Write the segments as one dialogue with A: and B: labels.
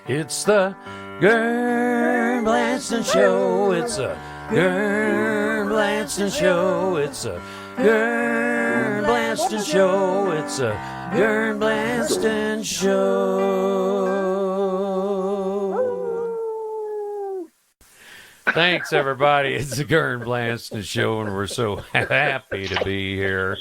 A: It's the Ghurn Blandston Show. It's a Ghurn Blandston Show. It's a Ghurn Blandston Show. It's a Ghurn Blandston Show. Thanks, everybody. It's the Ghurn Blandston Show, and we're so happy to be here.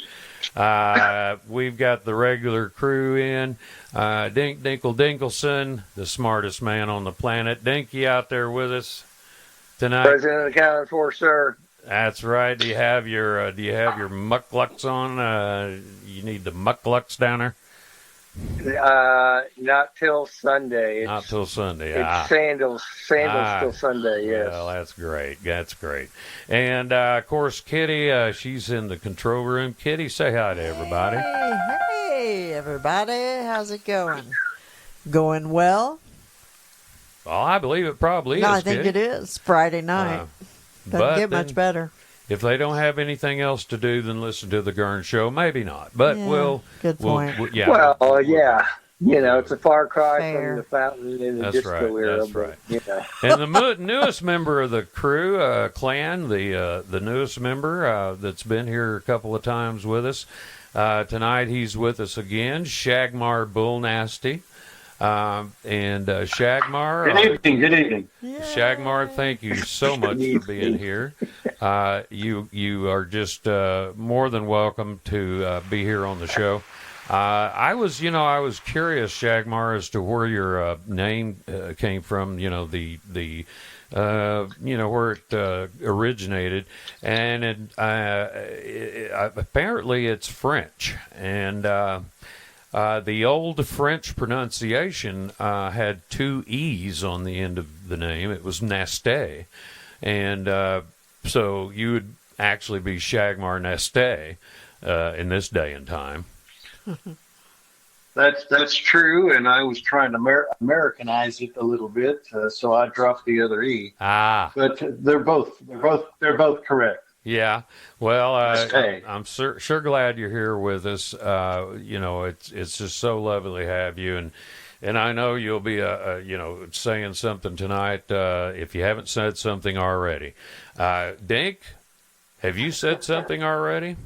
A: We've got the regular crew in. Dink Dinkelson, the smartest man on the planet. Dink, you out there with us tonight?
B: President accounted for, sir.
A: That's right. Do you have your mucklucks on? You need the mucklucks down there?
B: Not till Sunday.
A: Not till Sunday.
B: It's sandals till Sunday. Yes.
A: Well, that's great. That's great. And of course, Kitty. She's in the control room. Kitty, say hi to everybody.
C: Hey, everybody. How's it going? Going well?
A: Well, I believe it probably is.
C: I think
A: Kitty.
C: it is. Friday night. Doesn't get much better.
A: If they don't have anything else to do, then listen to the Ghurn Show. Maybe not, but
C: yeah, good point.
B: Yeah. You know, it's a far cry from the fountain in the disco era.
A: That's right.
B: You know.
A: And the newest member of the crew, Clan, the newest member that's been here a couple of times with us. Tonight he's with us again, Shagmar Bull Nasty. And Shagmar.
D: Good evening.
A: Shagmar, thank you so much for being here. You are just more than welcome to be here on the show. I was curious, Shagmar, as to where your name came from. You know, the where it originated, and apparently it's French, and the old French pronunciation had two E's on the end of the name. It was Nasté, and so you would actually be Shagmar Nasté in this day and time.
D: That's true, and I was trying to Americanize it a little bit, so I dropped the other E. But they're both correct.
A: Yeah, well, I'm sure glad you're here with us. It's just so lovely to have you, and I know you'll be saying something tonight if you haven't said something already. Dink, have you said something already?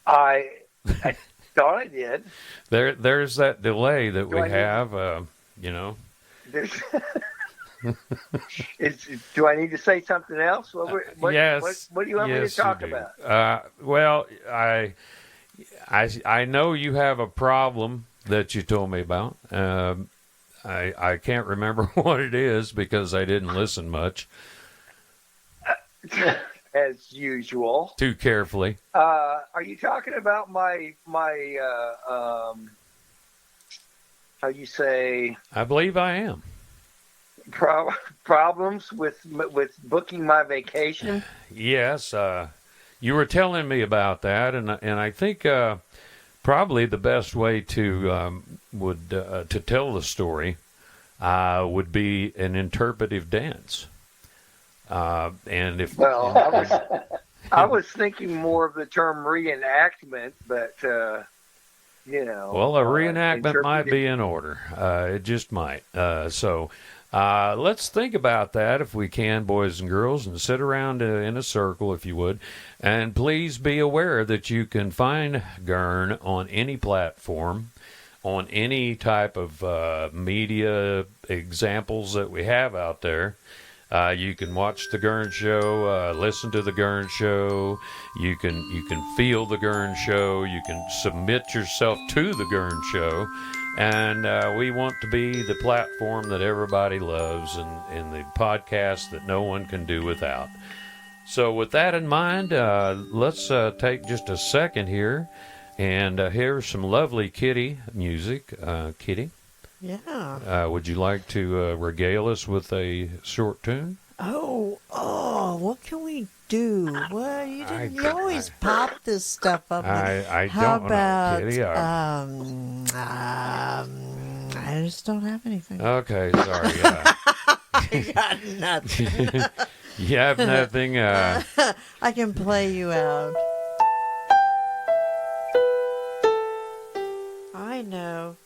B: I thought I did.
A: There's that delay that we have.
B: Do I need to say something else?
A: Yes.
B: What do you want me to talk about?
A: Well, I know you have a problem that you told me about. I can't remember what it is because I didn't listen much.
B: As usual.
A: Too carefully.
B: Are you talking about my how you say?
A: I believe I am.
B: Problems with booking my vacation?
A: Yes, you were telling me about that, and I think probably the best way to to tell the story would be an interpretive dance. I
B: was thinking more of the term reenactment, but
A: Well, a reenactment might be in order. It just might. So let's think about that if we can, boys and girls, and sit around in a circle, if you would. And please be aware that you can find Ghurn on any platform, on any type of media examples that we have out there. You can watch the Ghurn Show, listen to the Ghurn Show. You can feel the Ghurn Show. You can submit yourself to the Ghurn Show. And we want to be the platform that everybody loves and the podcast that no one can do without. So with that in mind, let's take just a second here and hear some lovely Kitty music. Kitty?
C: Yeah.
A: Would you like to regale us with a short tune?
C: Oh, what can we do? Well, you always pop this stuff up.
A: I
C: How
A: don't
C: about,
A: know, Kitty.
C: I just don't have anything.
A: Okay, sorry.
C: I got nothing.
A: You have nothing?
C: I can play you out. I know.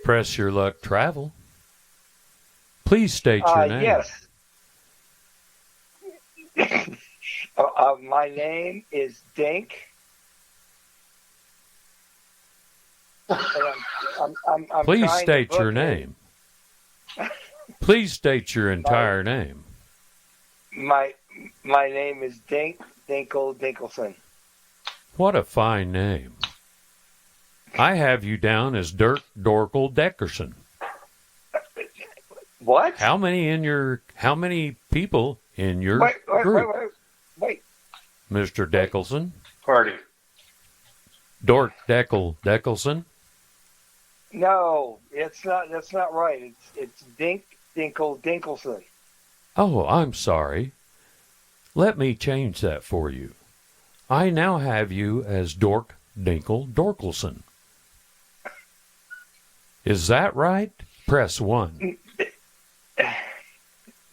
A: Press Your Luck Travel. Please state your name.
B: Yes. My name is Dink. I'm
A: Please
B: trying
A: state
B: to
A: your
B: book
A: name. Please state your entire name.
B: My name is Dink Dinkelson.
A: What a fine name. I have you down as Dirk Dorkel Deckerson.
B: What?
A: How many people in your group?
B: Wait.
A: Mr. Deckelson?
D: Party.
A: Dork Deckelson?
B: No, it's not. That's not right. It's Dink Dinkelson.
A: Oh, I'm sorry. Let me change that for you. I now have you as Dork Dorkelson. Is that right? Press 1.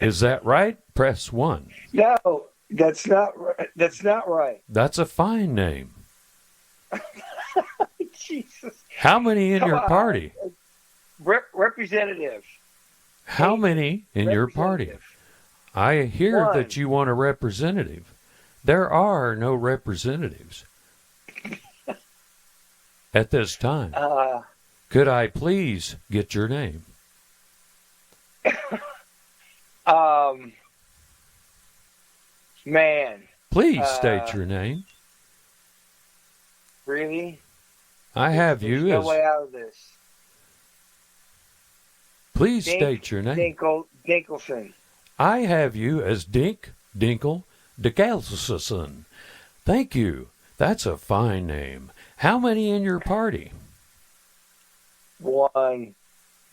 A: Is that right? Press 1.
B: No, that's not right. That's not right.
A: That's a fine name.
B: Jesus.
A: How many in
B: Come
A: your
B: on.
A: party?
B: Representative.
A: How many in your party? I hear
B: One.
A: that you want a representative. There are no representatives at this time. Could I please get your name?
B: Man.
A: Please state your name.
B: Really?
A: I have you
B: There's
A: as...
B: no way out of this.
A: Please state your name.
B: Dinkelson.
A: I have you as Dink Dinkle Decalson. Thank you. That's a fine name. How many in your party?
B: 1.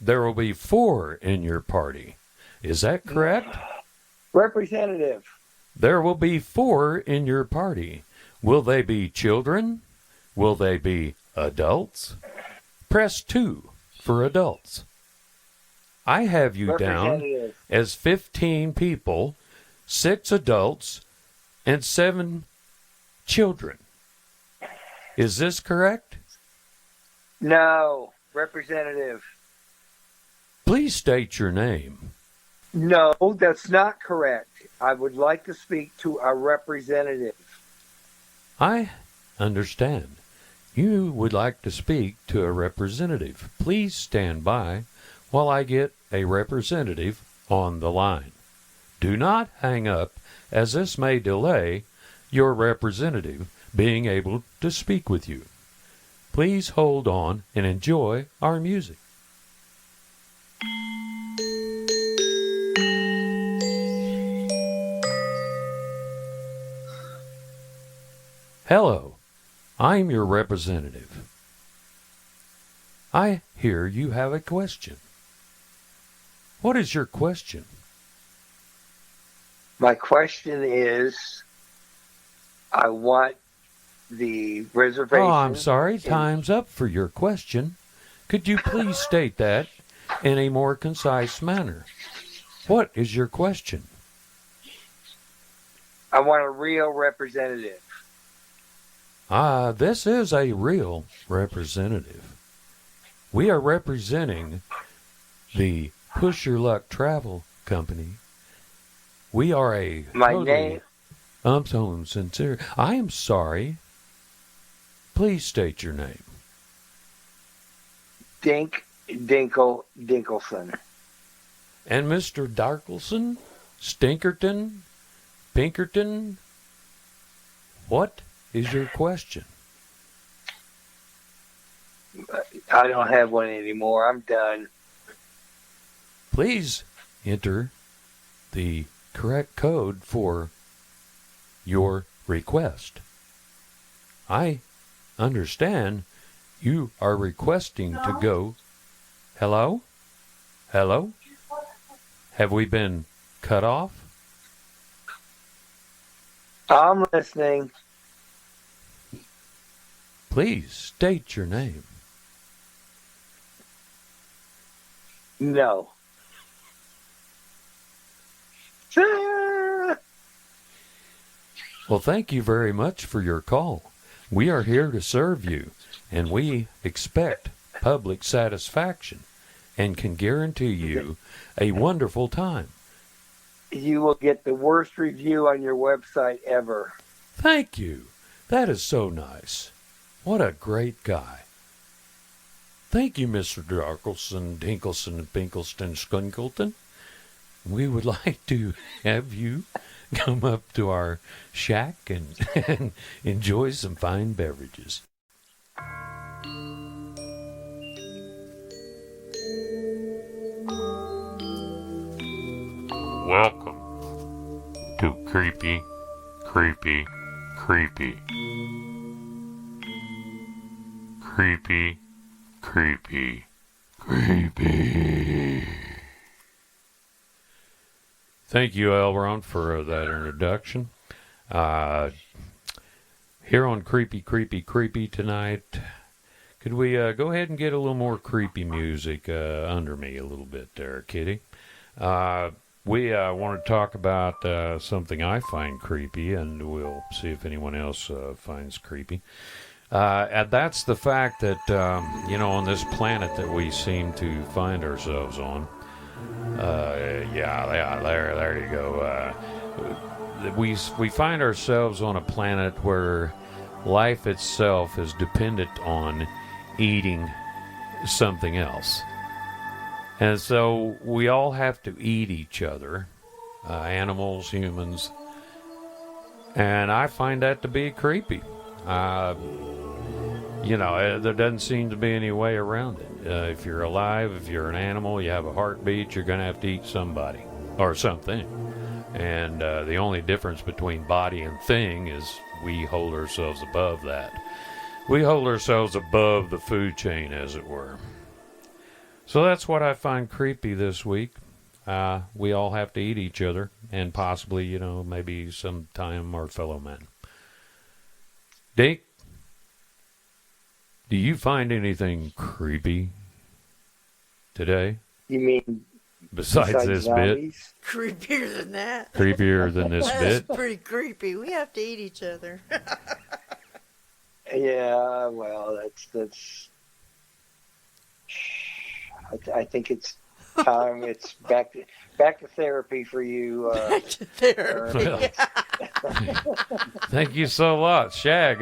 A: There will be 4 in your party. Is that correct?
B: Representative.
A: There will be 4 in your party. Will they be children? Will they be adults? Press 2 for adults. I have you down as 15 people, 6 adults, and 7 children. Is this correct?
B: No. Representative.
A: Please state your name.
B: No, that's not correct. I would like to speak to a representative.
A: I understand. You would like to speak to a representative. Please stand by while I get a representative on the line. Do not hang up, as this may delay your representative being able to speak with you. Please hold on and enjoy our music. Hello, I'm your representative. I hear you have a question. What is your question?
B: My question is, I want the reservation.
A: Oh, I'm sorry. Time's up for your question. Could you please state that in a more concise manner? What is your question?
B: I want a real representative.
A: This is a real representative. We are representing the Push Your Luck Travel Company. We are a
B: name.
A: I'm so sincere. I am sorry. Please state your name.
B: Dink Dinkelson.
A: And Mr. Darkelson, Stinkerton, Pinkerton, what is your question?
B: I don't have one anymore. I'm done.
A: Please enter the correct code for your request. I understand you are requesting to go. Hello? Hello? Have we been cut off?
B: I'm listening.
A: Please state your name.
B: No.
A: Well, thank you very much for your call. We are here to serve you, and we expect public satisfaction and can guarantee you a wonderful time.
B: You will get the worst review on your website ever.
A: Thank you. That is so nice. What a great guy. Thank you, Mr. Darkelson, Dinkelson, Pinkleston, Skunkleton. We would like to have you come up to our shack and enjoy some fine beverages. Welcome to Creepy, Creepy, Creepy. Creepy, creepy, creepy. Thank you, Elron, for that introduction. Here on Creepy, Creepy, Creepy tonight, could we go ahead and get a little more creepy music under me a little bit there, Kitty? We want to talk about something I find creepy, and we'll see if anyone else finds creepy. And that's the fact that, on this planet that we seem to find ourselves on, there you go. We find ourselves on a planet where life itself is dependent on eating something else. And so we all have to eat each other, animals, humans, and I find that to be creepy. There doesn't seem to be any way around it. If you're alive, if you're an animal, you have a heartbeat, you're going to have to eat somebody or something. And the only difference between body and thing is we hold ourselves above that. We hold ourselves above the food chain, as it were. So that's what I find creepy this week. We all have to eat each other and possibly, maybe sometime our fellow men. Dink, do you find anything creepy today?
B: You mean
A: besides this
B: zombies?
A: bit?
C: Creepier than that.
A: Creepier than this bit?
C: That's pretty creepy. We have to eat each other.
B: Yeah, well, that's. I think it's time. It's back to therapy for you.
C: Back to therapy.
A: Thank you so much, Shag.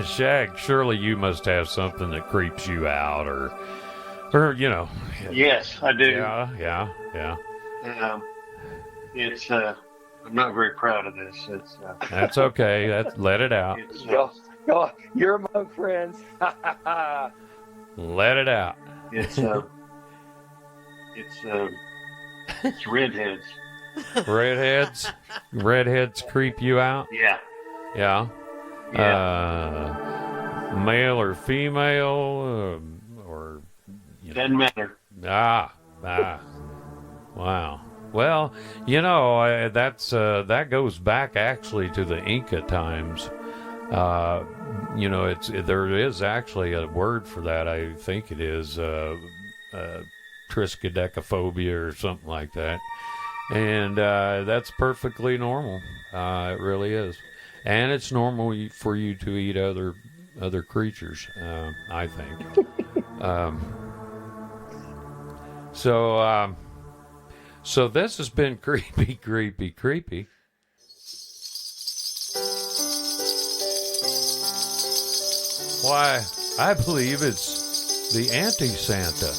A: Shag, surely you must have something that creeps you out, or.
D: Yes, I do.
A: Yeah.
D: It's I'm not very proud of this. It's
A: that's okay. Let it out.
B: You're among friends.
A: Let it out.
D: It's redheads.
A: Redheads creep you out?
D: Yeah.
A: Male or female, or
D: doesn't matter.
A: Wow. Well, that's that goes back actually to the Inca times. There is actually a word for that. I think it is triskaidekaphobia or something like that, and that's perfectly normal. It really is, and it's normal for you to eat other creatures. I think. So this has been creepy, creepy, creepy. Why, I believe it's the AntiSanta.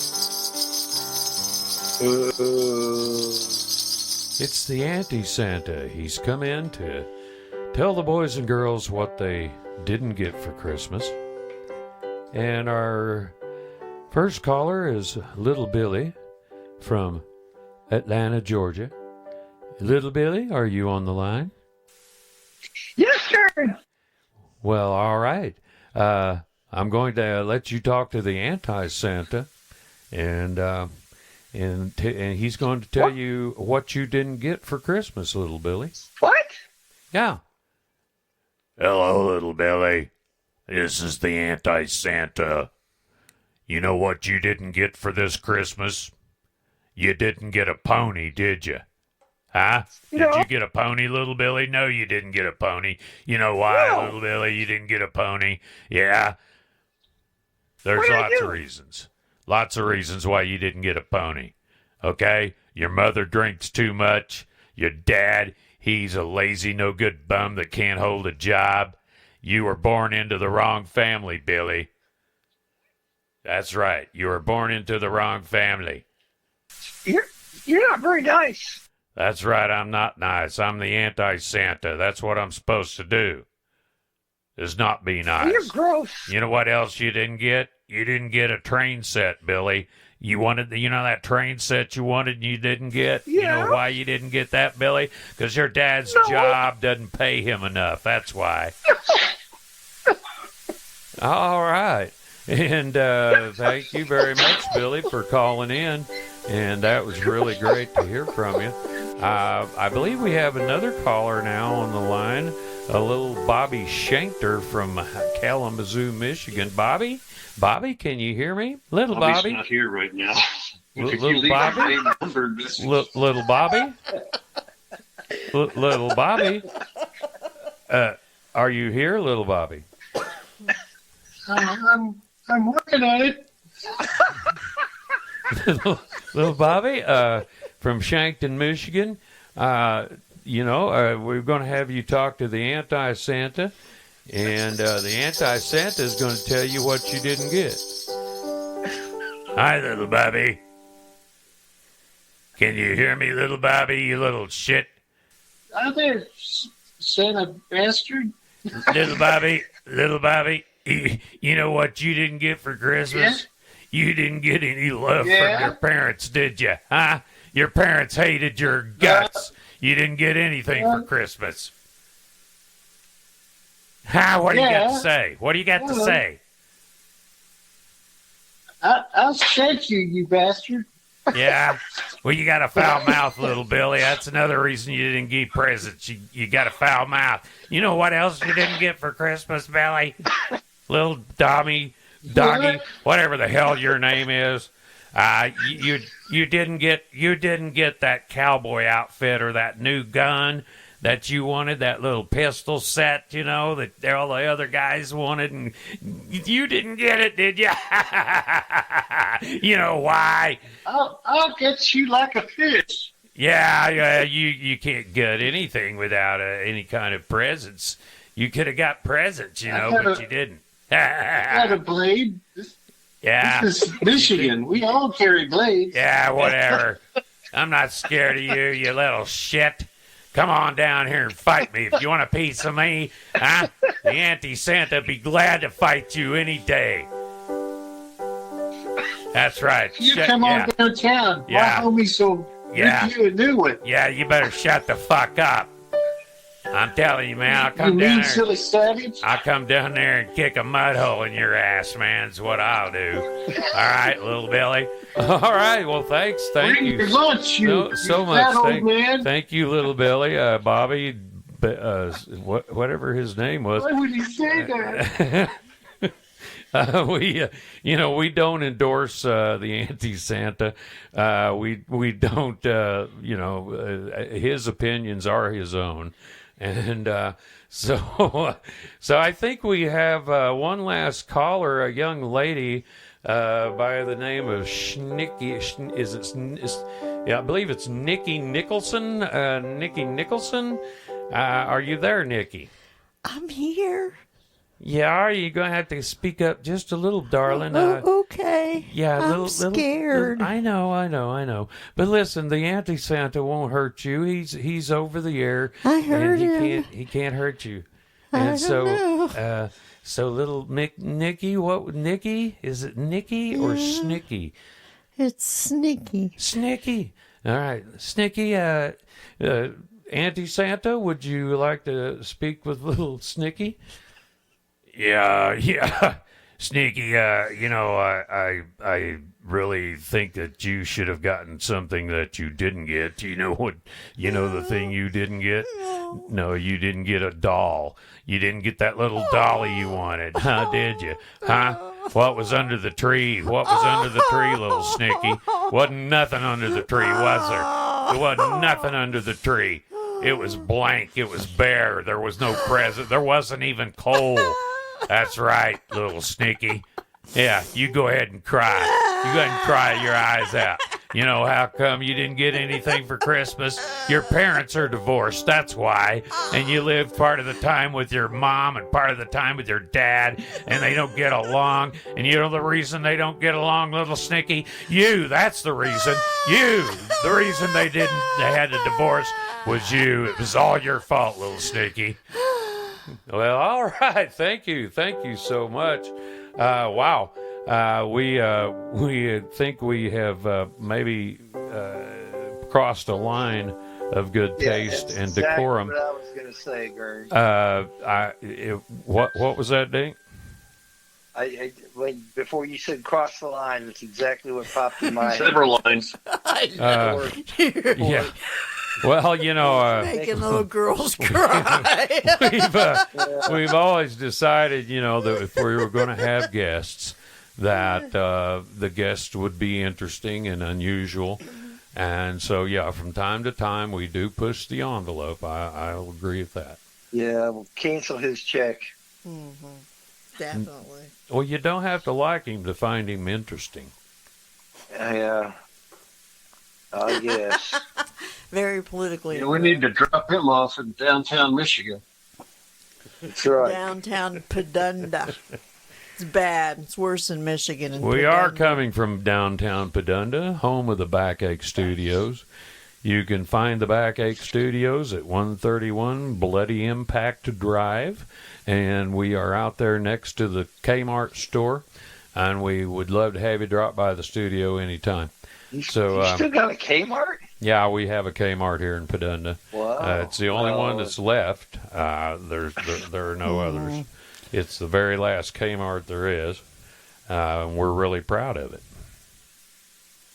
A: It's the AntiSanta. He's come in to tell the boys and girls what they didn't get for Christmas. And our first caller is Little Billy from Atlanta, Georgia. Little Billy, are you on the line?
B: Yes, sir.
A: Well, all right. I'm going to let you talk to the AntiSanta, and he's going to tell you what you didn't get for Christmas, Little Billy.
B: What?
A: Yeah. Hello, Little Billy. This is the AntiSanta. You know what you didn't get for this Christmas? You didn't get a pony, did you? Huh? Did you get a pony, little Billy? No, you didn't get a pony. You know why, little Billy, you didn't get a pony? Yeah. There's lots of reasons. Lots of reasons why you didn't get a pony. Okay? Your mother drinks too much. Your dad, he's a lazy, no-good bum that can't hold a job. You were born into the wrong family, Billy. That's right. You were born into the wrong family.
B: You're not very nice.
A: That's right, I'm not nice. I'm the AntiSanta. That's what I'm supposed to do, is not be nice.
B: You're gross.
A: You know what else you didn't get? You didn't get a train set, Billy. You wanted, that train set you wanted and you didn't get?
B: Yeah.
A: You know why you didn't get that, Billy? Because your dad's job doesn't pay him enough. That's why. All right. And thank you very much, Billy, for calling in. And that was really great to hear from you. I believe we have another caller now on the line, a little Bobby Shankter from Kalamazoo, Michigan. Bobby, can you hear me? Little
D: Bobby's
A: Bobby?
D: Not here right now.
A: Little Bobby? Little Bobby? Little Bobby? Are you here, little Bobby?
D: I'm working on it.
A: Little Bobby, from Shankton, Michigan. We're going to have you talk to the AntiSanta, and the AntiSanta is going to tell you what you didn't get. Hi, little Bobby. Can you hear me, little Bobby, you little shit?
D: Hi there, Santa bastard.
A: Little Bobby, you know what you didn't get for Christmas?
D: Yeah?
A: You didn't get any love from your parents, did you? Huh? Your parents hated your guts. You didn't get anything for Christmas. Huh? What do you got to say? What do you got to say?
D: I'll shake you, you bastard.
A: Yeah. Well, you got a foul mouth, little Billy. That's another reason you didn't get presents. You got a foul mouth. You know what else you didn't get for Christmas, Billy? Little Doggy, whatever the hell your name is. You didn't get that cowboy outfit or that new gun that you wanted, that little pistol set, that all the other guys wanted, and you didn't get it, did you? You know why?
D: I'll get you like a fish.
A: Yeah, you can't get anything without any kind of presents. You could have got presents, but you didn't.
D: I got a blade.
A: Yeah.
D: This is Michigan. We all carry blades.
A: Yeah, whatever. I'm not scared of you, you little shit. Come on down here and fight me. If you want a piece of me, huh? The AntiSanta be glad to fight you any day. That's right.
D: You come on downtown.
A: Yeah.
D: My homies will rip you a new one.
A: Yeah, you better shut the fuck up. I'm telling you, man, I'll come down there.
D: Silly savage.
A: I'll come down there and kick a mud hole in your ass, man. That's what I'll do. All right, little Billy. All right, well, thanks. Thank you.
D: Bring your lunch,
A: so much. Thank you, little Billy. Bobby, whatever his name was.
D: Why would you say that?
A: We don't endorse the AntiSanta. We don't. His opinions are his own. And so I think we have one last caller, a young lady by the name of Schnicky. I believe it's Nikki Nicholson. Nikki Nicholson. Are you there, Nikki?
C: I'm here.
A: Yeah, are you going to have to speak up just a little, darling?
C: Okay.
A: Yeah,
C: I'm scared.
A: I know. But listen, the AntiSanta won't hurt you. He's over the air.
C: I heard him.
A: He can't hurt you.
C: I don't know.
A: So little Nikki, Nikki? Is it Nikki or Snicky?
C: It's Snicky.
A: Snicky. All right, Snicky. AntiSanta, would you like to speak with little Snicky? Yeah. Sneaky, I really think that you should have gotten something that you didn't get. You know the thing you didn't get? No, you didn't get a doll. You didn't get that little dolly you wanted, huh, did you? Huh? What was under the tree? What was under the tree, little Snicky? Wasn't nothing under the tree, was there? There wasn't nothing under the tree. It was blank. It was bare. There was no present. There wasn't even coal. That's right, little Snicky. Yeah, you go ahead and cry. You go ahead and cry your eyes out. You know how come you didn't get anything for Christmas? Your parents are divorced, that's why. And you lived part of the time with your mom and part of the time with your dad, and they don't get along. And you know the reason they don't get along, little Snicky? You, that's the reason. You, the reason they had a divorce was you. It was all your fault, little Snicky. Well, all right. Thank you so much. Wow. We think we have maybe crossed a line of good taste and decorum.
B: That's what I was going to say, Ghurn.
A: What was that, Dink?
B: Before you said cross the line, that's exactly what popped in my head.
D: Several lines.
A: Yeah. Well, you know,
C: making little girls cry.
A: we've always decided, you know, that if we were going to have guests, that the guests would be interesting and unusual. And so, yeah, from time to time, we do push the envelope. I'll agree with that.
B: Yeah, we'll cancel his check.
C: Mm-hmm. Definitely.
A: Well, you don't have to like him to find him interesting.
B: Yeah. I guess.
C: Very politically.
D: Yeah, we need to drop him off in downtown Michigan.
B: That's right.
C: Downtown Padunda. It's bad. It's worse than Michigan.
A: We are coming from downtown Padunda, home of the Backache Studios. You can find the Backache Studios at 131 Bloody Impact Drive, and we are out there next to the Kmart store, and we would love to have you drop by the studio anytime.
B: You still got a Kmart?
A: Yeah, we have a Kmart here in Padunda.
B: Wow.
A: It's the only one that's left. There are no others. It's the very last Kmart there is. We're really proud of it.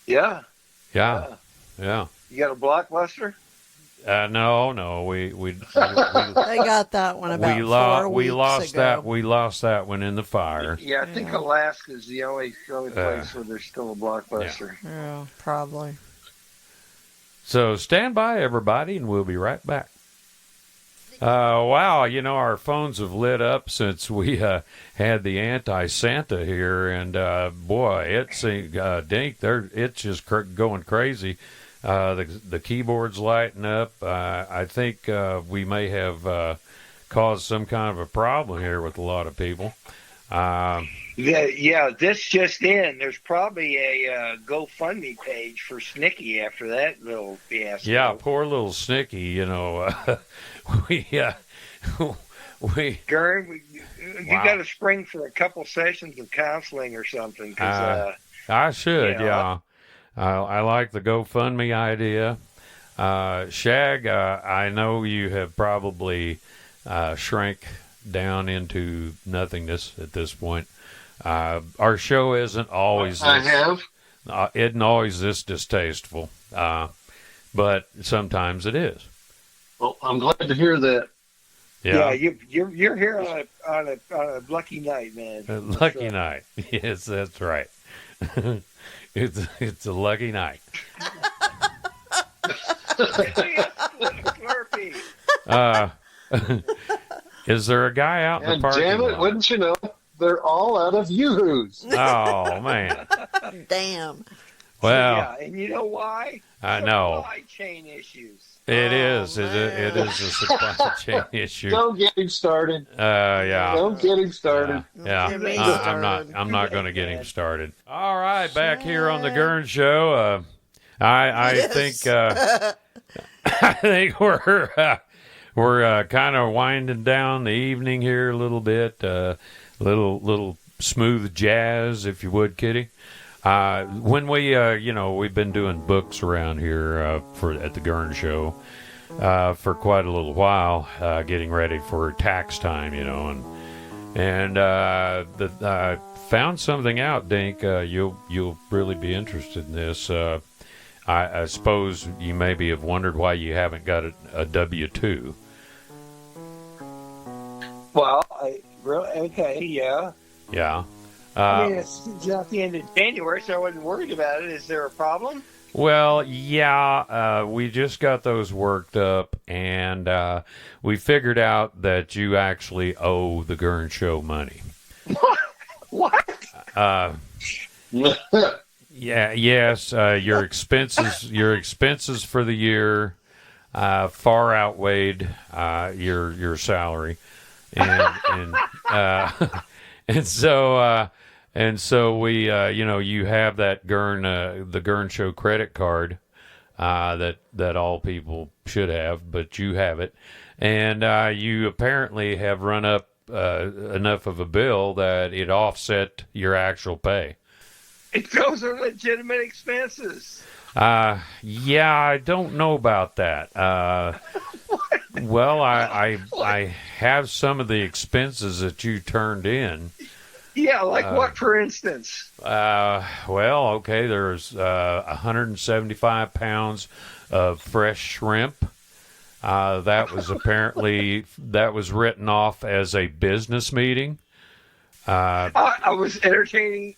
B: Yeah.
A: Yeah.
B: You got a Blockbuster?
A: No. We
C: they got that one about 4 weeks ago.
A: We lost that one in the fire.
B: Yeah, I think Alaska's the only place where there's still a Blockbuster.
C: Yeah, probably.
A: So stand by, everybody, and we'll be right back. Wow, you know, our phones have lit up since we had the AntiSanta here, and boy, it's Dink, it's just going crazy. The keyboard's lighting up. I think we may have caused some kind of a problem here with a lot of people.
B: Yeah, this just in. There's probably a GoFundMe page for Snicky after that little fiasco.
A: Yeah, poor little Snicky, you know. we
B: Ghurn, you got to spring for a couple sessions of counseling or something. Cause,
A: I should,
B: you know,
A: I like the GoFundMe idea. Shag, I know you have probably shrank down into nothingness at this point. Our show isn't always isn't always this distasteful, but sometimes it is.
D: Well, I'm glad to hear that.
A: Yeah,
B: you're here on a lucky night, man.
A: A lucky night. Yes, that's right. It's a lucky night. Is there a guy out in the parking lot?
D: Damn it, wouldn't you know? They're all out of yoo-hoos.
A: Oh, man.
C: Damn.
A: Well,
B: yeah, and you know why?
A: I know.
B: Supply chain issues.
A: It is a supply chain issue.
D: Don't get him started.
A: Yeah.
D: Don't get him started.
A: Yeah. I'm not going to get him started. All right, back here on the Ghurn Show. I think we're kind of winding down the evening here a little bit. Little smooth jazz, if you would, Kitty. When we've been doing books around here at the Ghurn Show for quite a little while, getting ready for tax time, you know, and I found something out, Dink. You'll really be interested in this. I suppose you maybe have wondered why you haven't got a W-2.
B: Well, really? Okay, yeah.
A: Yeah.
B: I mean, it's at the end of January, so I wasn't worried about it. Is there a problem?
A: Well, yeah, we just got those worked up, and we figured out that you actually owe the Ghurn Show money.
B: What?
A: Yeah, yes, your expenses for the year far outweighed your salary, and and so we you have that the Ghurn Show credit card that all people should have, but you have it, and you apparently have run up enough of a bill that it offset your actual pay.
B: Those are legitimate expenses.
A: Yeah, I don't know about that. Well, I have some of the expenses that you turned in.
B: Yeah, like what, for instance?
A: Well, okay, there's 175 pounds of fresh shrimp. That was written off as a business meeting.
B: I was entertaining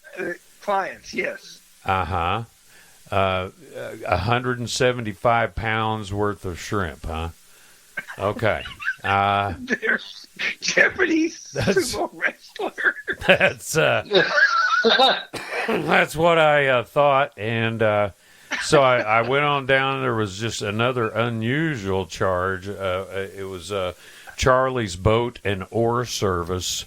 B: clients, yes.
A: 175 pounds worth of shrimp, huh? Okay.
B: There's Japanese sumo wrestler.
A: That's what I thought, and so I went on down. There was just another unusual charge. It was Charlie's Boat and Oar Service.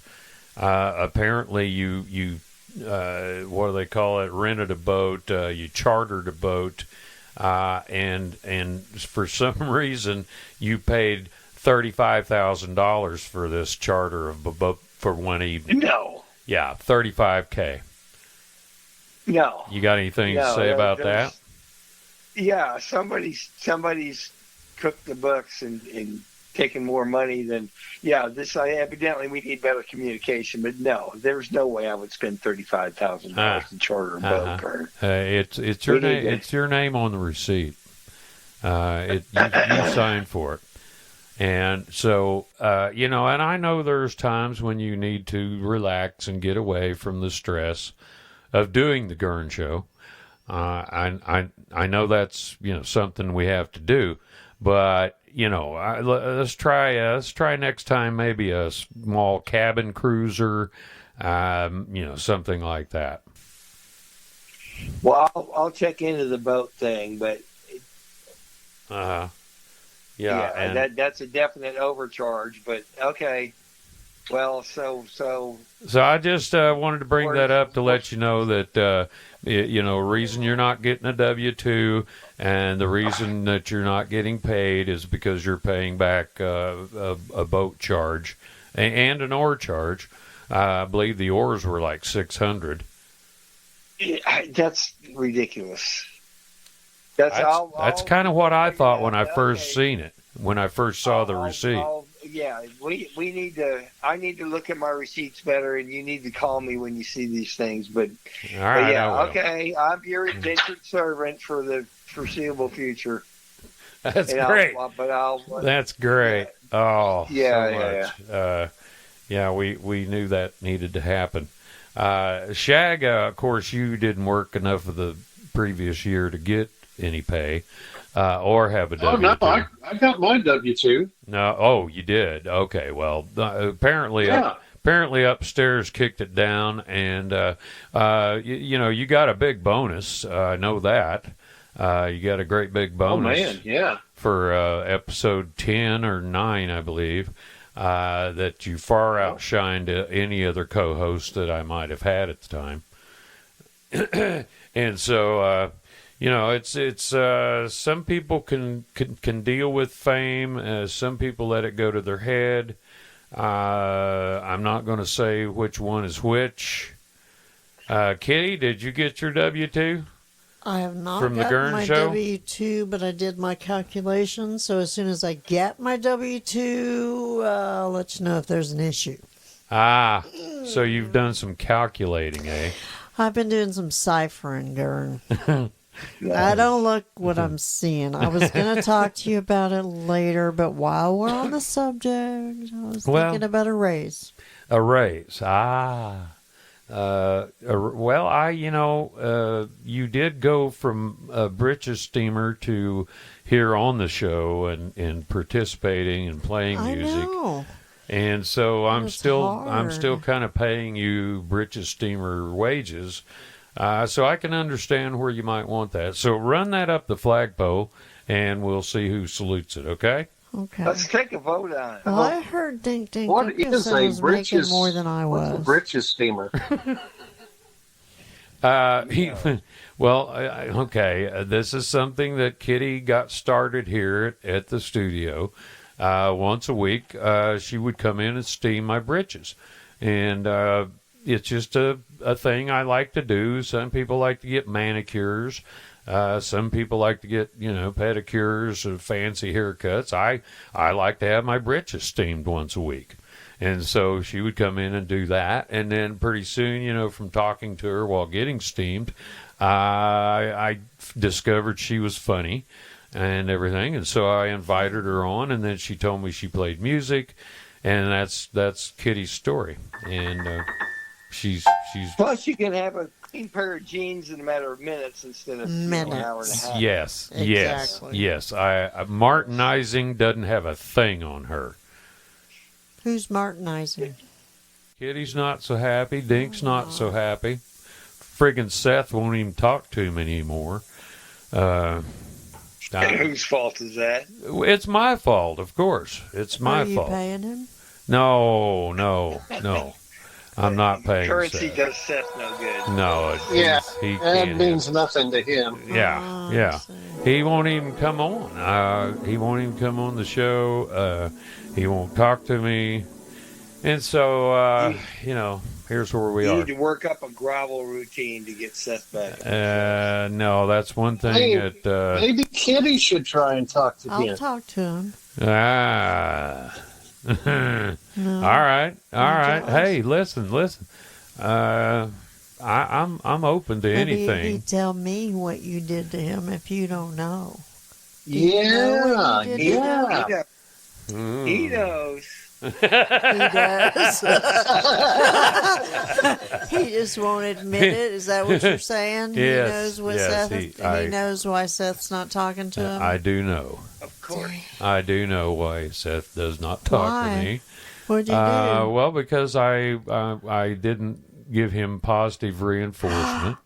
A: Apparently, you what do they call it? Rented a boat. You chartered a boat, and for some reason you paid $35,000 for this charter of a boat for one evening.
B: No.
A: Yeah, $35K.
B: No.
A: You got anything to say about that?
B: Yeah, somebody's cooked the books and taken more money than. Yeah, evidently we need better communication. But no, there's no way I would spend $35,000 to charter a boat.
A: It's your name. It's your name on the receipt. You signed for it. And so, and I know there's times when you need to relax and get away from the stress of doing the Ghurn Show. I know that's, something we have to do, but, let's try next time, maybe a small cabin cruiser, something like that.
B: Well, I'll check into the boat thing, but.
A: Yeah,
B: and that's a definite overcharge, but okay. Well, so
A: I just wanted to bring that up to let you know that reason you're not getting a W-2 and the reason that you're not getting paid is because you're paying back a boat charge and an oar charge. I believe the oars were like $600.
B: That's ridiculous.
A: That's kind of what I thought when I first seen it. When I first saw the receipt.
B: We need to. I need to look at my receipts better, and you need to call me when you see these things. But,
A: all right,
B: okay. I'm your indentured servant for the foreseeable future.
A: That's great. That's great. Oh,
B: yeah,
A: so much. We knew that needed to happen. Shag, of course, you didn't work enough of the previous year to get any pay or have a W-2.
D: Oh, no, I got my W-2.
A: No, you did. Okay, well, apparently upstairs kicked it down, and you got a big bonus. I know that. You got a great big bonus.
D: Oh man, yeah.
A: For episode 10 or 9, I believe, that you far outshined any other co-host that I might have had at the time. And so. It's some people can deal with fame. Some people let it go to their head. I'm not going to say which one is which. Kitty, did you get your W-2?
C: I have not
A: from the
C: gotten
A: Ghurn
C: my
A: Show?
C: W-2, but I did my calculations. So as soon as I get my W-2, I'll let you know if there's an issue.
A: So you've done some calculating, eh?
C: I've been doing some ciphering, Ghurn. I don't look what I'm seeing. I was going to talk to you about it later, but while we're on the subject, I was thinking about a raise.
A: A raise. you did go from a britches steamer to here on the show and participating and playing music.
C: I know.
A: And so I'm still
C: hard.
A: kind of paying you britches steamer wages. So I can understand where you might want that. So run that up the flagpole, and we'll see who salutes it, okay?
C: Okay.
B: Let's take a vote on it.
C: Well, I heard Dink Dink.
D: What
C: Dink
D: is
C: said
D: a
C: was making
D: britches?
C: more than I
D: What's
C: was.
D: a britches steamer?
A: Okay. This is something that Kitty got started here at the studio. Once a week, she would come in and steam my britches. And it's just a thing I like to do. Some people like to get manicures. Some people like to get, pedicures or fancy haircuts. I like to have my britches steamed once a week. And so she would come in and do that. And then pretty soon, from talking to her while getting steamed, I discovered she was funny and everything. And so I invited her on, and then she told me she played music. And that's Kitty's story. And she's
B: Plus, you can have a clean pair of jeans in a matter of minutes instead of an hour and a half.
A: Yes,
C: Exactly.
A: yes. Martinizing doesn't have a thing on her.
C: Who's Martinizing?
A: Kitty's not so happy. Dink's not so happy. Friggin' Seth won't even talk to him anymore.
B: Whose fault is that?
A: It's my fault, of course. It's my fault.
C: Are you paying him?
A: No. I'm not paying
B: Currency
A: Seth.
B: does Seth no good.
A: No,
D: That
A: can't
D: means nothing to him.
A: Yeah. He won't even come on. He won't even come on the show. He won't talk to me. And so, here's where we
B: You
A: are.
B: need to work up a grovel routine to get Seth back.
A: No, that's one thing that...
D: maybe Kitty should try and talk to him.
C: I'll talk to him.
A: No.
C: No.
A: All right.
C: jealous.
A: Hey, listen. I'm open to
C: Maybe
A: anything.
C: you tell me what you did to him if you don't know.
D: Yeah.
B: He knows.
C: He does. He just won't admit it. Is that what you're saying?
A: Yes,
C: He knows what
A: yes,
C: Seth. He knows why Seth's not talking to him.
A: I do know.
B: Of course.
A: I do know why Seth does not talk
C: Why?
A: to me.
C: What'd you do?
A: Well, because I didn't give him positive reinforcement.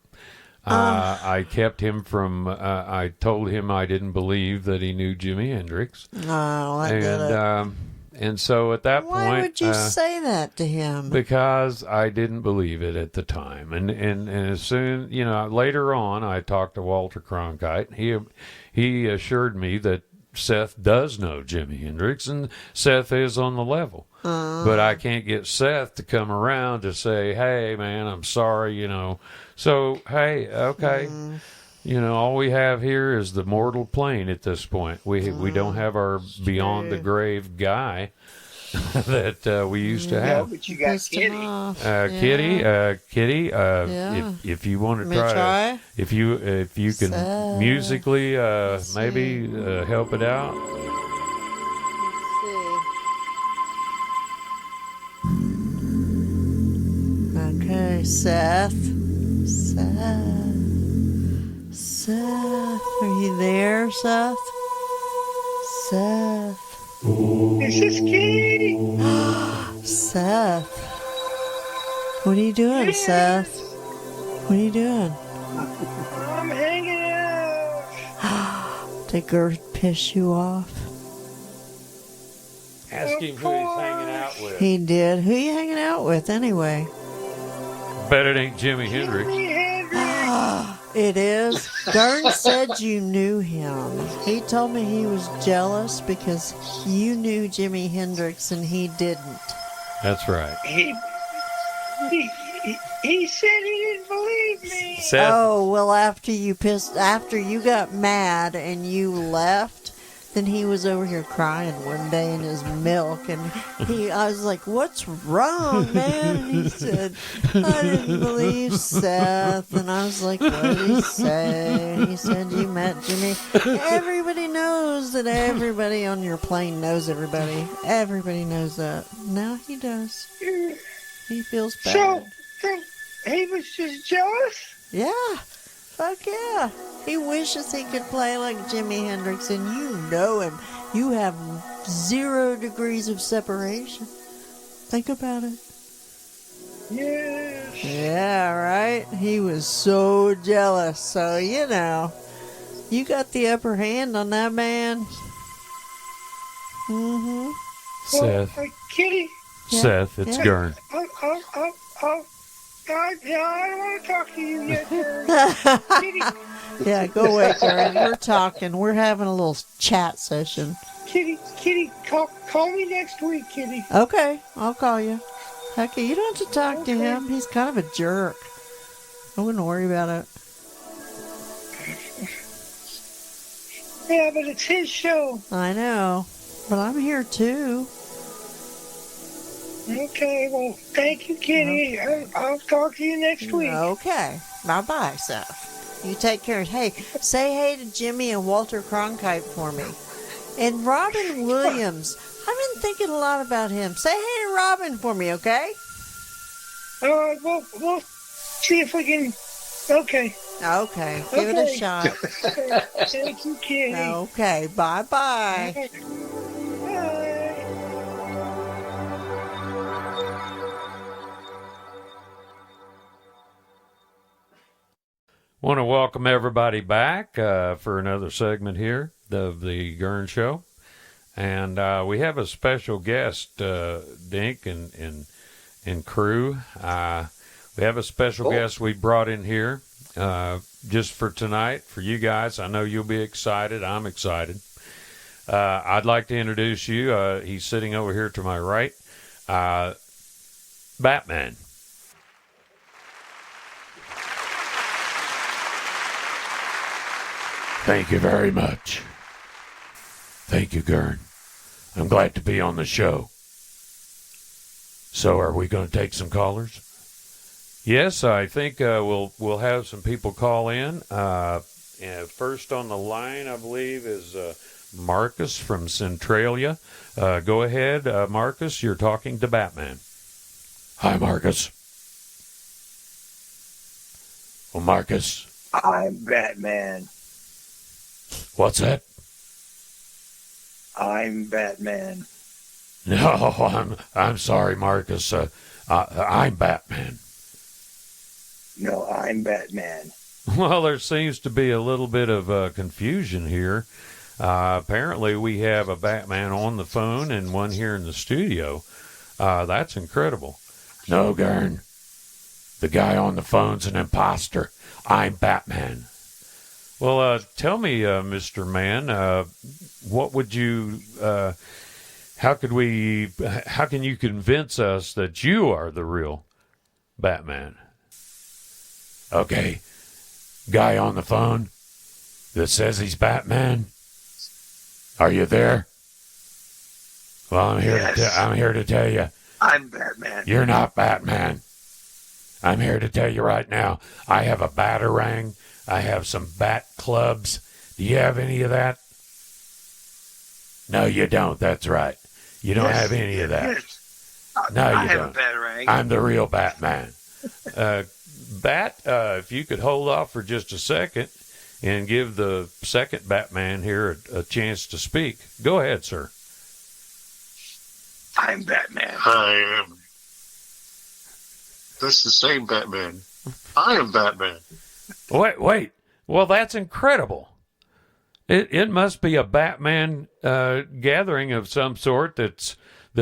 A: I kept him from. I told him I didn't believe that he knew Jimi Hendrix.
C: No, that did it.
A: And so at that point,
C: Why would you say that to him?
A: because I didn't believe it at the time, and as soon later on, I talked to Walter Cronkite. He assured me that Seth does know Jimi Hendrix, and Seth is on the level. But I can't get Seth to come around to say, "Hey, man, I'm sorry," So, hey, okay. All we have here is the mortal plane at this point. We don't have our beyond the grave guy that we used to
B: No,
A: have.
B: but you got
C: Pissed him
B: Kitty.
C: off.
A: Kitty,
C: Yeah.
A: if you want to
C: May I try?
A: if you can
C: Seth.
A: musically maybe help it out.
C: Okay, Seth. Are you there, Seth? Seth.
B: This is Kitty.
C: Seth. What are you doing, Seth? What are you doing?
B: I'm hanging out.
C: Did Ghurn piss you off?
A: Ask him who he's hanging out with.
C: He did. Who you hanging out with anyway?
A: Bet it ain't Jimi Hendrix.
C: It is. Ghurn said you knew him. He told me he was jealous because you knew Jimi Hendrix and he didn't.
A: That's right.
B: He said he didn't believe me.
A: Seth,
C: Oh, well, after you got mad and you left, then he was over here crying one day in his milk, and I was like, "What's wrong, man?" And he said, "I didn't believe Seth," and I was like, "What did he say?" And he said, "You met Jimmy." Everybody knows that everybody on your plane knows everybody. Everybody knows that. Now he does. He feels bad.
B: he was just jealous?
C: Yeah. Fuck yeah. He wishes he could play like Jimi Hendrix, and you know him. You have 0 degrees of separation. Think about it.
B: Yes.
C: Yeah, right? He was so jealous. So, you know, you got the upper hand on that man. Mm-hmm.
A: Seth.
B: Kitty.
A: Seth, it's Ghurn.
B: I don't want to talk to you yet, Kitty.
C: Yeah, go away, Ghurn. We're talking. We're having a little chat session.
B: Kitty, call me next week, Kitty.
C: Okay, I'll call you. Heck, you don't have to talk to him. He's kind of a jerk. I wouldn't worry about it.
B: Yeah, but it's his show.
C: I know, but I'm here too.
B: Okay, well, thank you, Kitty. I'll talk to you next week.
C: Okay, bye-bye, Seth. You take care. Hey, say hey to Jimmy and Walter Cronkite for me. And Robin Williams. I've been thinking a lot about him. Say hey to Robin for me, okay?
B: We'll see if we can. Okay.
C: Okay, give it a shot.
B: Okay. Thank you, Kitty.
C: Okay, bye-bye.
B: Bye.
A: Want to welcome everybody back for another segment here of the Ghurn Show. And we have a special guest, Dink and crew. We have a special guest we brought in here just for tonight, for you guys. I know you'll be excited. I'm excited. I'd like to introduce you. He's sitting over here to my right. Batman. Thank you very much. Thank you, Ghurn. I'm glad to be on the show. So, are we going to take some callers? Yes, I think we'll have some people call in. And first on the line, I believe, is Marcus from Centralia. Go ahead, Marcus. You're talking to Batman. Hi, Marcus. Well, Marcus.
B: I'm Batman.
A: What's that?
B: I'm Batman.
A: No, I'm sorry, Marcus. I'm Batman.
B: No, I'm Batman.
A: Well, there seems to be a little bit of confusion here. Apparently, we have a Batman on the phone and one here in the studio. That's incredible. No, Ghurn. The guy on the phone's an imposter. I'm Batman. Well, tell me, Mr. Man, what would you, how can you convince us that you are the real Batman? Okay, guy on the phone that says he's Batman, are you there? Well, I'm here.
B: Yes.
A: I'm here to tell you,
B: I'm Batman.
A: you're not Batman. I'm here to tell you right now, I have a batarang. I have some bat clubs. Do you have any of that? No, you don't. That's right. You don't have any of that.
B: Yes.
A: No, you
B: I have
A: don't.
B: a batarang.
A: I'm the real Batman. Bat, if you could hold off for just a second and give the second Batman here a chance to speak. Go ahead, sir.
B: I'm Batman.
E: I am. That's the same Batman. I am Batman.
A: Wait. Well, that's incredible. It must be a Batman gathering of some sort that's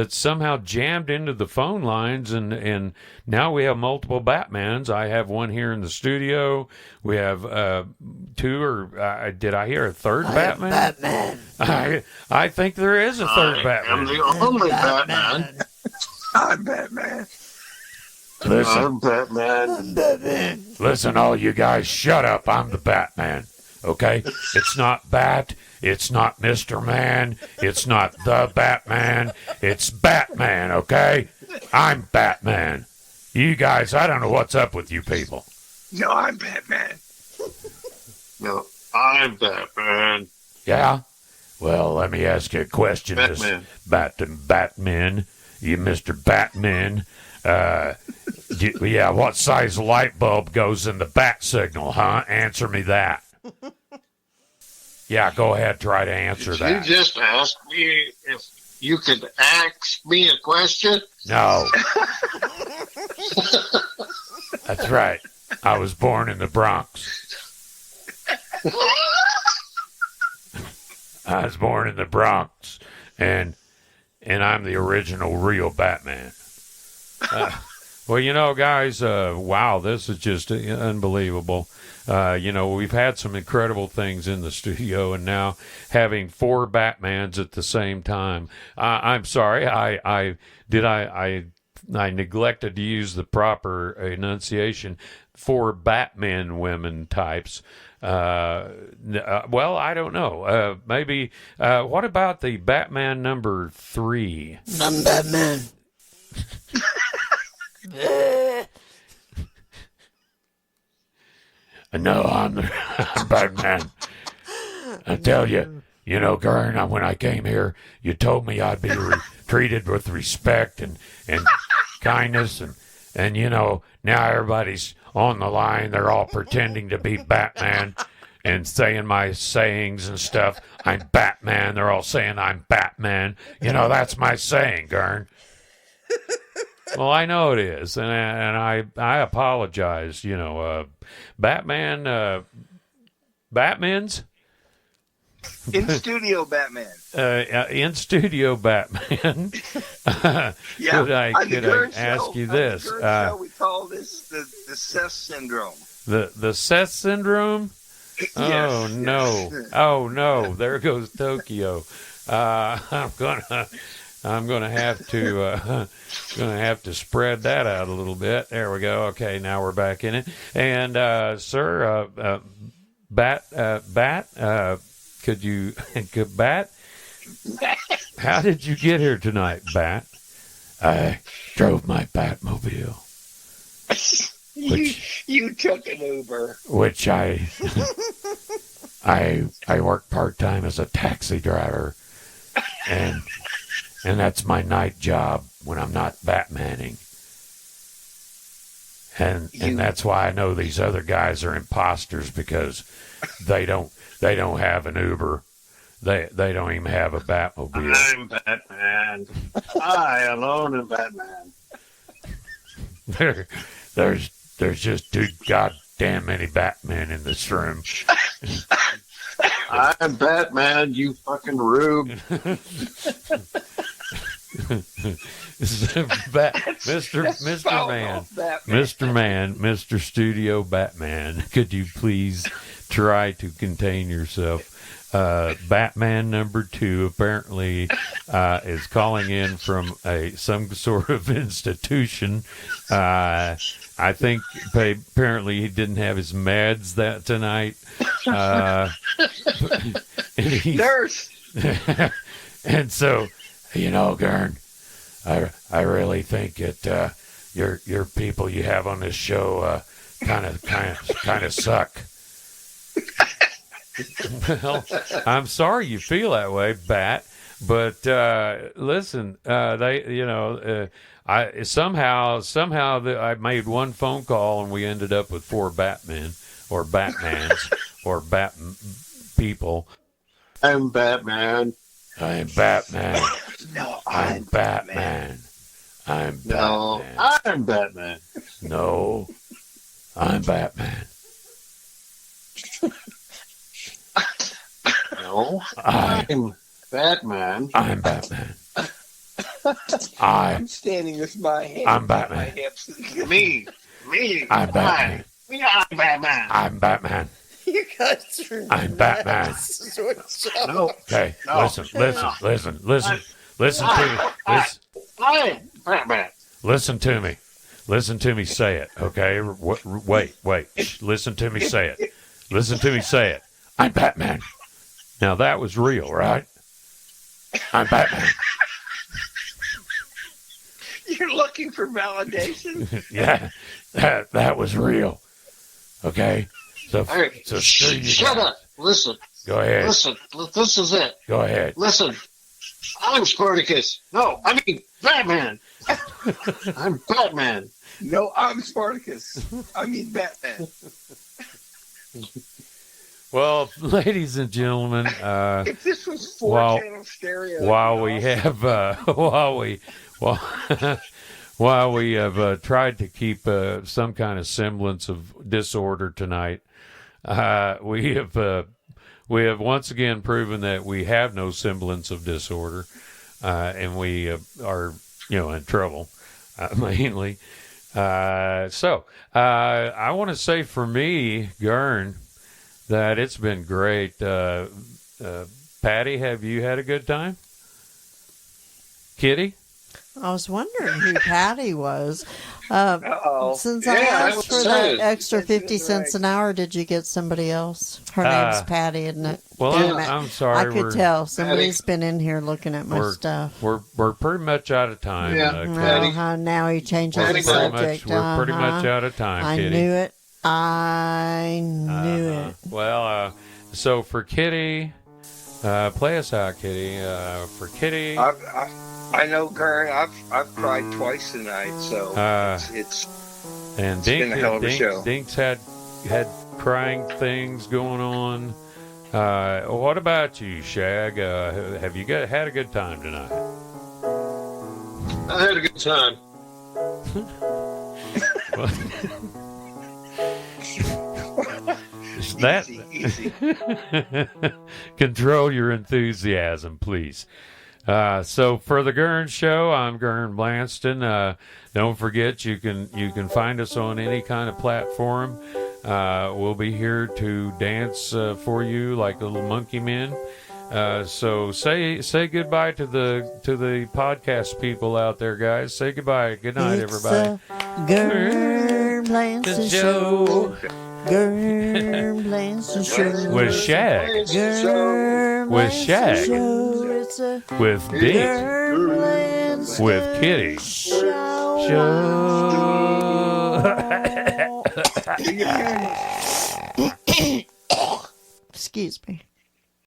A: somehow jammed into the phone lines, and now we have multiple Batmans. I have one here in the studio. We have two, or did I hear a third Batman?
C: Batman.
A: I think there is a third Batman.
E: I'm the only Batman.
B: I'm Batman.
A: Listen,
E: I'm Batman.
A: listen, all you guys, shut up. I'm the Batman. Okay? It's not Bat. It's not Mr. Man. It's not the Batman. It's Batman, okay? I'm Batman. You guys, I don't know what's up with you people.
B: No, I'm Batman.
E: No, I'm Batman.
A: Yeah? Well, let me ask you a question,
E: Batman.
A: Batman. You Mr. Batman. Yeah, what size light bulb goes in the bat signal, huh? Answer me that. Yeah, go ahead, try to answer that.
E: You just asked me if you could ask me a question?
A: No. That's right. I was born in the Bronx. I was born in the Bronx, and I'm the original real Batman. Well, you know, guys, wow, this is just unbelievable. You know, we've had some incredible things in the studio, and now having 4 Batmans at the same time. I'm sorry, I neglected to use the proper enunciation. 4 Batman women types. Well, I don't know. Maybe. What about the Batman number 3?
C: I'm Batman.
A: No, I'm Batman. I tell you, you know, Ghurn, when I came here, you told me I'd be treated with respect and kindness, and you know, now everybody's on the line. They're all pretending to be Batman and saying my sayings and stuff. I'm Batman. They're all saying I'm Batman. You know, that's my saying, Ghurn. Well, I know it is, and I apologize. You know, Batmans
B: in studio Batman.
A: In studio Batman.
B: Yeah,
A: could I ask you this?
B: On the Ghurn Show, we call this the Seth syndrome.
A: The Seth syndrome.
B: Yes.
A: Oh no! Oh no! There goes Tokyo. I'm gonna have to spread that out a little bit. There we go. Okay, now we're back in it. And sir, Bat, could you, Bat? How did you get here tonight, Bat? I drove my Batmobile.
B: You took an Uber.
A: Which I work part-time as a taxi driver, and that's my night job when I'm not Batmaning. And that's why I know these other guys are imposters, because they don't have an Uber. They don't even have a Batmobile.
E: I'm Batman. I alone am Batman.
A: There's just too goddamn many Batmen in this room.
E: I'm Batman, you fucking rube.
A: Mr. Studio Batman, could you please try to contain yourself? Batman number 2 apparently is calling in from some sort of institution. I think apparently he didn't have his meds that tonight.
B: Nurse.
A: And so, you know, Ghurn, I really think that your people you have on this show kind of suck. Well, I'm sorry you feel that way, Bat. But listen, they, you know, I somehow I made one phone call and we ended up with 4 Batmen or Batmans or Bat people.
E: I'm Batman.
A: I'm Batman.
B: No,
A: I'm Batman. I'm Batman.
E: No, I'm Batman.
A: No, I'm Batman.
E: No, I'm Batman.
A: I'm Batman.
B: I'm standing with my hands
A: I'm
B: on
A: Batman.
B: my hips.
E: Me.
A: I'm Batman.
E: I'm Batman.
A: I'm Batman.
C: You guys are
A: I'm Batman.
E: No.
A: Okay,
E: No.
A: listen to me.
E: I'm Batman.
A: Listen to me. Listen to me say it, okay? Wait. Shh, listen to me say it. Listen to me say it. I'm Batman. Now that was real, right? I'm Batman.
B: You're looking for validation?
A: Yeah, that was real. Okay? So
E: Shut up. Listen.
A: Go ahead.
E: Listen. This is it.
A: Go ahead.
E: Listen. I'm Spartacus. No, I mean Batman. I'm Batman.
B: No, I'm Spartacus. I mean Batman.
A: Well, ladies and gentlemen,
B: if this was four-channel stereo,
A: while we have while we have tried to keep some kind of semblance of disorder tonight, we have once again proven that we have no semblance of disorder, and we are in trouble mainly. So I want to say for me, Ghurn, that it's been great. Patty, have you had a good time? Kitty?
C: I was wondering who Patty was. Since I
E: Yeah,
C: asked for that extra 50 cents an hour, did you get somebody else? Her name's Patty, isn't it?
A: Well, I'm sorry.
C: I could tell. Somebody's been in here looking at my stuff.
A: We're pretty much out of time.
E: Yeah,
C: Now he changes the subject.
A: We're pretty much out of time, Kitty.
C: I knew it. I knew it.
A: Well, so for Kitty, play us out, Kitty. For Kitty,
B: I know, Ghurn. I've cried twice tonight, so it's
A: and
B: been a hell of a show.
A: Dink's had crying things going on. What about you, Shag? Have you had a good time tonight?
E: I had a good time.
B: Easy.
A: Control your enthusiasm, please. So for the Ghurn Show, I'm Ghurn Blandston. Don't forget you can find us on any kind of platform. We'll be here to dance for you like little monkey men. So say goodbye to the podcast people out there, guys. Say goodbye. Good night, everybody.
C: Ghurn Blandston Show. Ghurn Blandston Show.
A: With Shag. With Shag. With Dink. With Kitty.
C: Excuse me.